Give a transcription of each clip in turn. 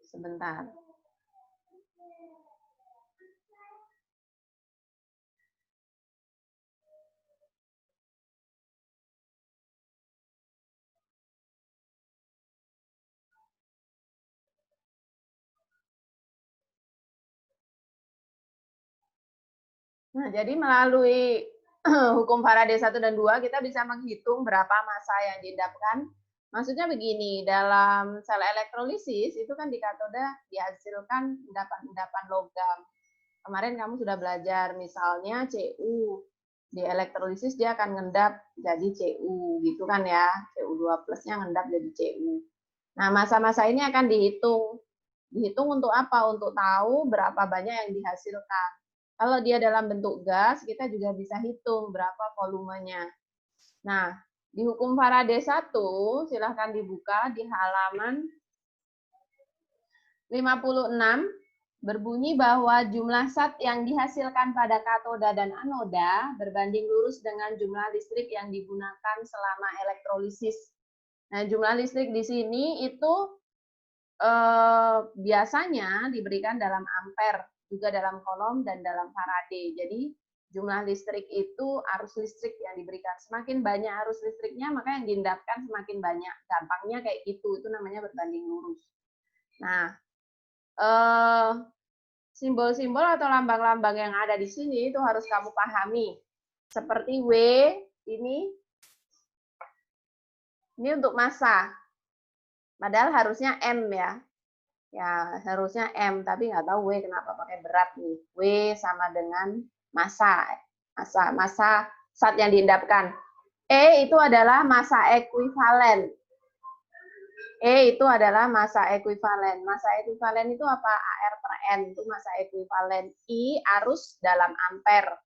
Sebentar. Nah, jadi melalui hukum Faraday 1 dan 2 kita bisa menghitung berapa massa yang diendapkan. Maksudnya begini, dalam sel elektrolisis itu kan di katoda dihasilkan endapan-endapan logam. Kemarin kamu sudah belajar misalnya Cu. Di elektrolisis dia akan ngendap jadi Cu gitu kan ya. Cu2 plusnya ngendap jadi Cu. Nah, massa-massa ini akan dihitung. Dihitung untuk apa? Untuk tahu berapa banyak yang dihasilkan. Kalau dia dalam bentuk gas, kita juga bisa hitung berapa volumenya. Nah, di hukum Faraday 1, silahkan dibuka di halaman 56, berbunyi bahwa jumlah zat yang dihasilkan pada katoda dan anoda berbanding lurus dengan jumlah listrik yang digunakan selama elektrolisis. Nah, jumlah listrik di sini itu biasanya diberikan dalam ampere, juga dalam kolom dan dalam Faraday. Jadi jumlah listrik itu arus listrik yang diberikan. Semakin banyak arus listriknya, maka yang diendapkan semakin banyak. Gampangnya kayak gitu, itu namanya berbanding lurus. Nah, simbol-simbol atau lambang-lambang yang ada di sini itu harus kamu pahami. Seperti W, ini untuk massa. Padahal harusnya M ya. Ya, harusnya M, tapi nggak tahu W kenapa pakai berat nih. W sama dengan massa zat yang diendapkan. E itu adalah massa ekuivalen. E itu adalah massa ekuivalen. Massa ekuivalen itu apa? AR per N itu massa ekuivalen. I arus dalam ampere.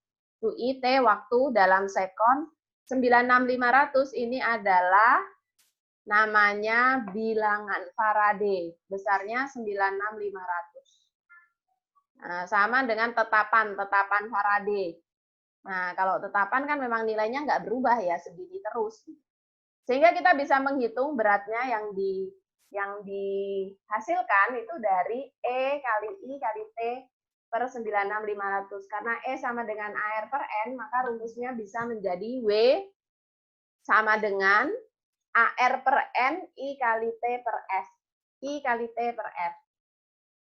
I T waktu dalam sekon. 96500 ini adalah namanya bilangan Faraday, besarnya 96500. Nah, sama dengan tetapan Faraday. Nah, kalau tetapan kan memang nilainya nggak berubah ya, segini terus. Sehingga kita bisa menghitung beratnya yang dihasilkan itu dari E kali I kali T per 96500. Karena E sama dengan AR per N, maka rumusnya bisa menjadi W sama dengan AR per N I kali T per F. I kali T per F.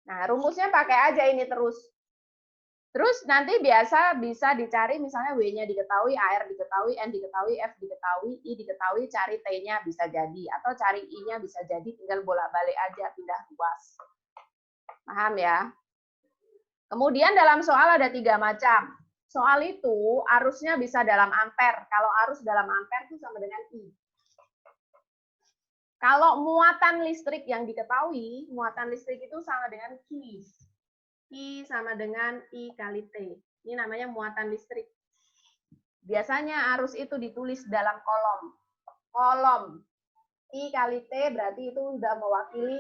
Nah, rumusnya pakai aja ini terus. Terus nanti biasa bisa dicari misalnya W-nya diketahui, AR diketahui, N diketahui, F diketahui, I diketahui, cari T-nya bisa jadi. Atau cari I-nya bisa jadi, tinggal bolak-balik aja, pindah ruas. Paham ya? Kemudian dalam soal ada 3 macam. Soal itu arusnya bisa dalam ampere. Kalau arus dalam ampere itu sama dengan I. Kalau muatan listrik yang diketahui, muatan listrik itu sama dengan Q. I sama dengan I kali T. Ini namanya muatan listrik. Biasanya arus itu ditulis dalam kolom. Kolom. I kali T berarti itu sudah mewakili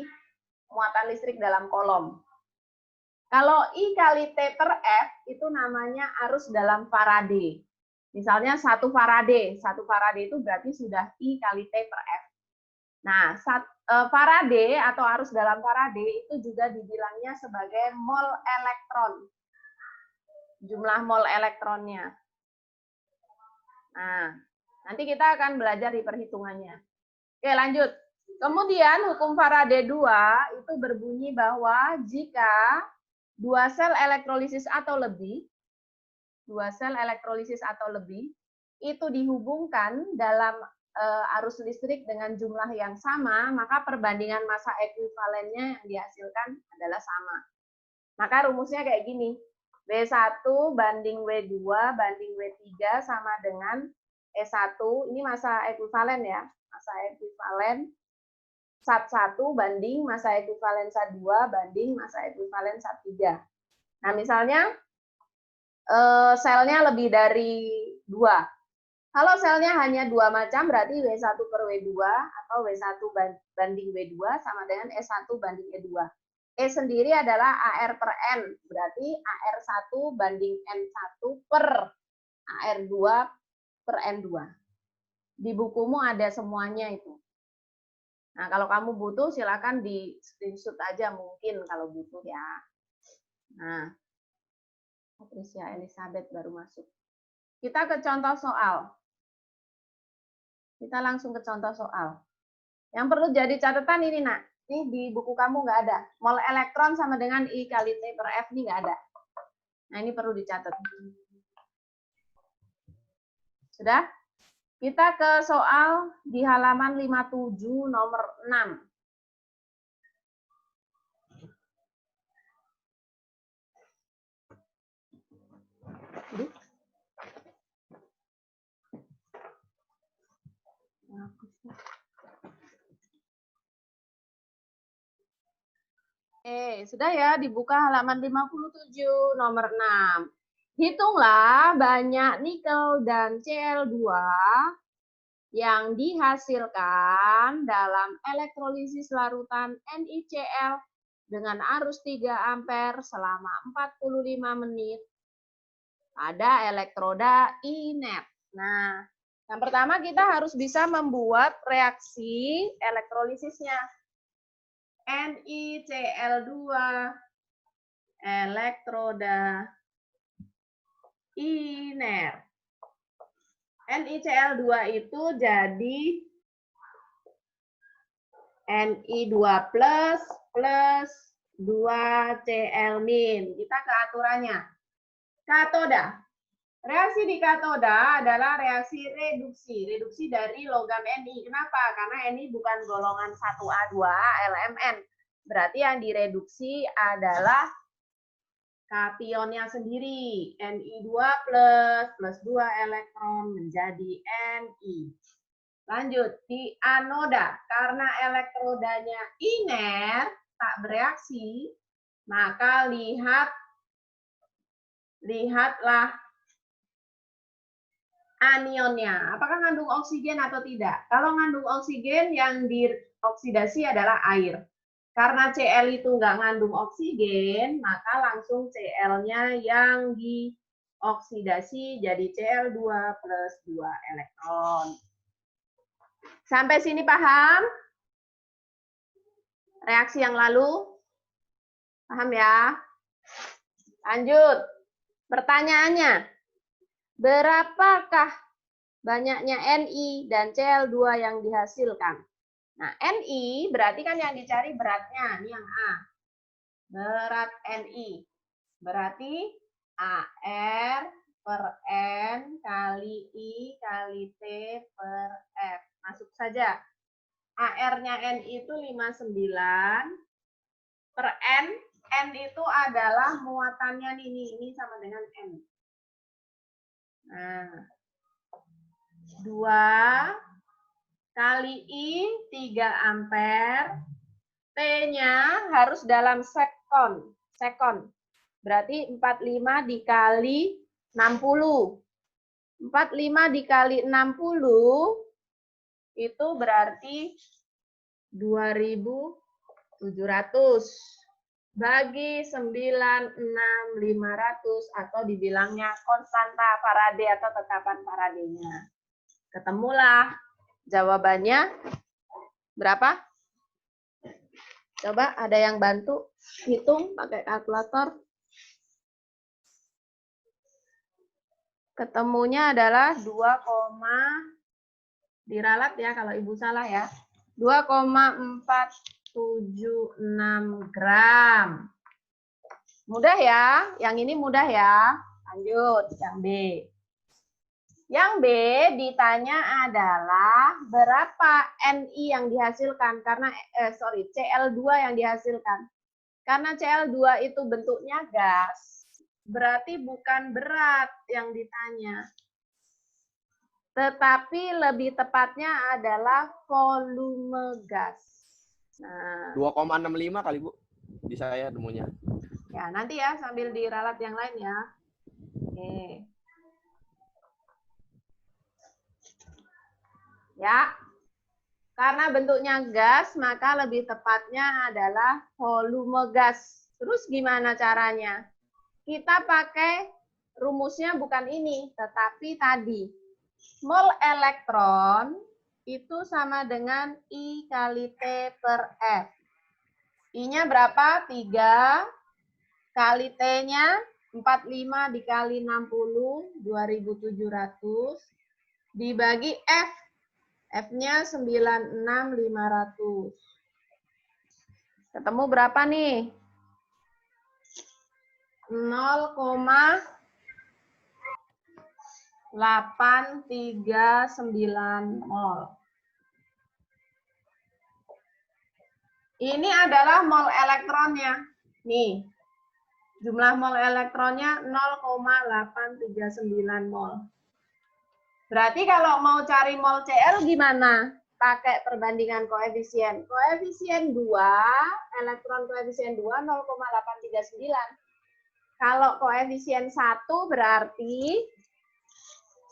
muatan listrik dalam kolom. Kalau I kali T per F itu namanya arus dalam Faraday. Misalnya 1 Faraday. 1 Faraday itu berarti sudah I kali T per F. Nah, Faraday atau arus dalam Faraday itu juga dibilangnya sebagai mol elektron. Jumlah mol elektronnya. Nah, nanti kita akan belajar di perhitungannya. Oke, lanjut. Kemudian hukum Faraday 2 itu berbunyi bahwa jika 2 sel elektrolisis atau lebih, itu dihubungkan dalam arus listrik dengan jumlah yang sama, maka perbandingan massa ekuivalennya yang dihasilkan adalah sama. Maka rumusnya kayak gini, W1 banding W2 banding W3 sama dengan E1, ini massa ekuivalen ya, massa ekuivalen SAT1 banding massa ekuivalen SAT2 banding massa ekuivalen SAT3. Nah, misalnya selnya lebih dari 2. Kalau selnya hanya 2 macam, berarti W1 per W2 atau W1 banding W2 sama dengan E1 banding E2. E sendiri adalah AR per N, berarti AR1 banding N1 per AR2 per N2. Di bukumu ada semuanya itu. Nah, kalau kamu butuh silakan di screenshot aja mungkin kalau butuh ya. Nah, Patricia Elizabeth baru masuk. Kita ke contoh soal. Kita langsung ke contoh soal. Yang perlu jadi catatan ini, nak. Ini di buku kamu nggak ada. Mol elektron sama dengan I kali T per F ini nggak ada. Nah, ini perlu dicatat. Sudah? Kita ke soal di halaman 57 nomor 6. Sudah ya, dibuka halaman 57 nomor 6. Hitunglah banyak nikel dan Cl2 yang dihasilkan dalam elektrolisis larutan NiCl dengan arus 3 ampere selama 45 menit pada elektroda inert. Nah, yang pertama kita harus bisa membuat reaksi elektrolisisnya. NiCl2 elektroda inert. NiCl2 itu jadi Ni2 plus 2Cl min. Kita ke aturannya. Katoda. Reaksi di katoda adalah reaksi reduksi. Reduksi dari logam Ni. Kenapa? Karena Ni bukan golongan 1A2 LMN. Berarti yang direduksi adalah kationnya sendiri. Ni2 plus 2 elektron menjadi Ni. Lanjut, di anoda. Karena elektrodanya inert, tak bereaksi, maka lihatlah anionnya. Apakah mengandung oksigen atau tidak? Kalau mengandung oksigen, yang dioksidasi adalah air. Karena Cl itu nggak mengandung oksigen, maka langsung Cl-nya yang dioksidasi jadi Cl2 plus 2 elektron. Sampai sini paham? Reaksi yang lalu? Paham ya? Lanjut. Pertanyaannya, berapakah banyaknya Ni dan Cl2 yang dihasilkan? Nah, Ni berarti kan yang dicari beratnya. Ini yang A. Berat Ni. Berarti AR per N kali I kali T per F. Masuk saja. AR-nya Ni itu 59 per N. N itu adalah muatannya ini sama dengan N. Nah, 2 kali I 3 ampere. T-nya harus dalam sekon. Berarti 45 dikali 60. 45 dikali 60 itu berarti 2.700. Bagi 96.500 atau dibilangnya konstanta Faraday atau tetapan Faraday-nya. Ketemulah jawabannya berapa? Coba ada yang bantu hitung pakai kalkulator. Ketemunya adalah 2, diralat ya kalau Ibu salah ya. 2,476 gram. Mudah ya, yang ini mudah ya. Lanjut, yang B. Yang B ditanya adalah berapa Ni yang dihasilkan karena Cl2 yang dihasilkan. Karena Cl2 itu bentuknya gas, berarti bukan berat yang ditanya. Tetapi lebih tepatnya adalah volume gas. Nah, 2,65 kali, Bu. Di saya temunya. Ya, nanti ya sambil diralat yang lain ya. Oke. Ya. Karena bentuknya gas, maka lebih tepatnya adalah volume gas. Terus gimana caranya? Kita pakai rumusnya bukan ini, tetapi tadi. Mol elektron itu sama dengan I kali T per F. I-nya berapa? 3 kali T-nya 45 dikali 60, 2.700 dibagi F. F-nya 96.500. Ketemu berapa nih? 0,839 mol. Ini adalah mol elektronnya. Nih, jumlah mol elektronnya 0,839 mol. Berarti kalau mau cari mol Cl gimana? Pakai perbandingan koefisien. Koefisien 2, elektron koefisien 2, 0,839. Kalau koefisien 1 berarti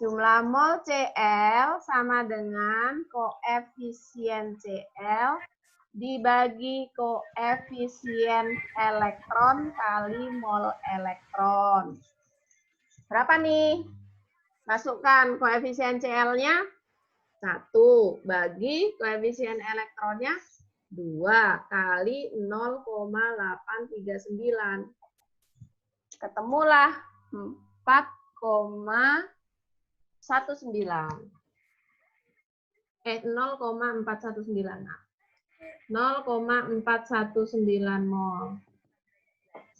jumlah mol Cl sama dengan koefisien Cl dibagi koefisien elektron kali mol elektron. Berapa nih? Masukkan koefisien Cl-nya 1 bagi koefisien elektronnya 2 kali 0,839. Ketemulah 4,19. 0,419. 0,419 mol.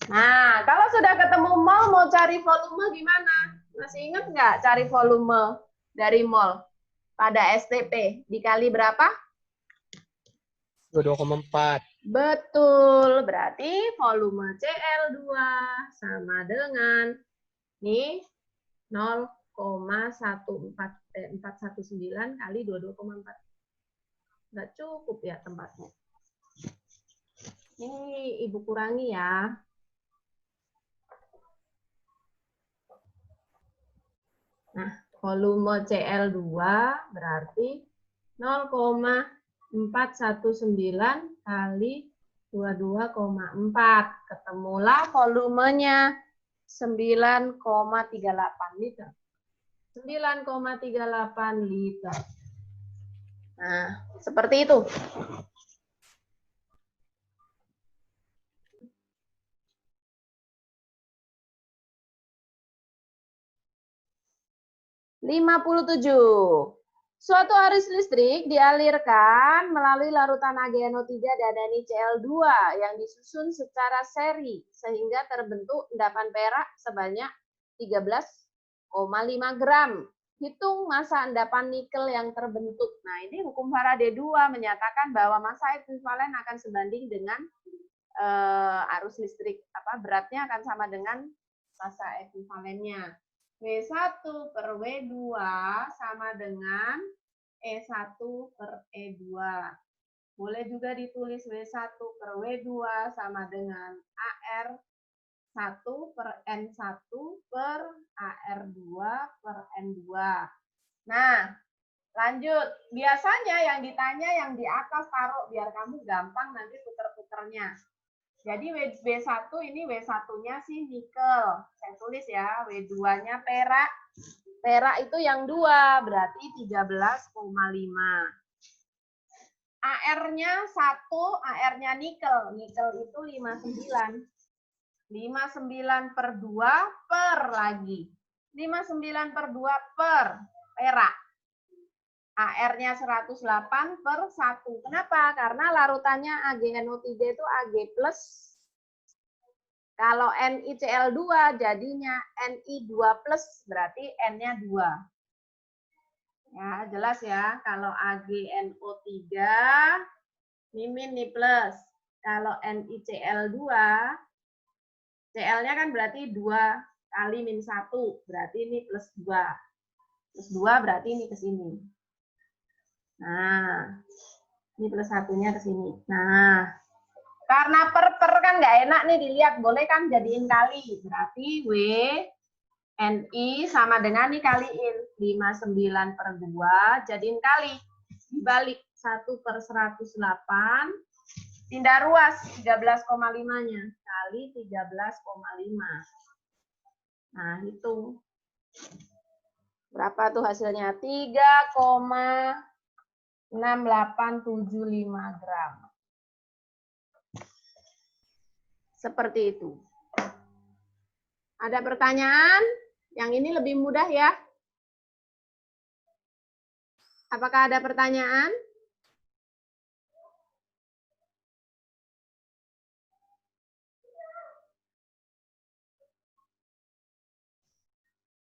Nah, kalau sudah ketemu mol, mau cari volume gimana? Masih ingat nggak cari volume dari mol pada STP? Dikali berapa? 22,4. Betul, berarti volume Cl2 sama dengan nih 0,419 kali 22,4. Nggak cukup ya tempatnya. Ini Ibu kurangi ya. Nah, volume Cl2 berarti 0,419 kali 22,4. Ketemulah volumenya 9,38 liter. 9,38 liter. Nah, seperti itu. Suatu arus listrik dialirkan melalui larutan AgNO3 dan NiCl2 yang disusun secara seri sehingga terbentuk endapan perak sebanyak 13,5 gram. Hitung massa endapan nikel yang terbentuk. Nah, ini hukum Faraday 2 menyatakan bahwa massa ekuivalen akan sebanding dengan arus listrik, beratnya akan sama dengan massa ekuivalennya. W1 per W2 sama dengan E1 per E2. Boleh juga ditulis W1 per W2 sama dengan AR1 per N1 per AR2 per N2. Nah, lanjut. Biasanya yang ditanya yang di atas taruh biar kamu gampang nanti puter-puternya. Jadi W1 ini W1-nya sih nikel. Saya tulis ya, W2-nya perak. Perak itu yang 2, berarti 13,5. AR-nya 1, AR-nya nikel. Nikel itu 59. 59 per 2 per lagi. 59 per 2 per perak. AR-nya 108 per 1. Kenapa? Karena larutannya AgNO3 itu Ag+. Kalau NiCl2 jadinya Ni2+, berarti N-nya 2. Ya, jelas ya. Kalau AgNO3, mimin nih plus. Kalau NiCl2, Cl-nya kan berarti 2 kali min 1. Berarti ini plus 2. Plus 2 berarti ini ke sini. Nah, ini plus satunya ke sini. Nah, karena per kan nggak enak nih dilihat, boleh kan jadiin kali. Berarti W Ni sama dengan nih kaliin 59 per 2 jadiin kali. Dibalik 1 per 108. Pindah ruas 13,5-nya kali 13,5. Nah, hitung. Berapa tuh hasilnya? 3,5 6875 gram. Seperti itu. Ada pertanyaan? Yang ini lebih mudah ya. Apakah ada pertanyaan?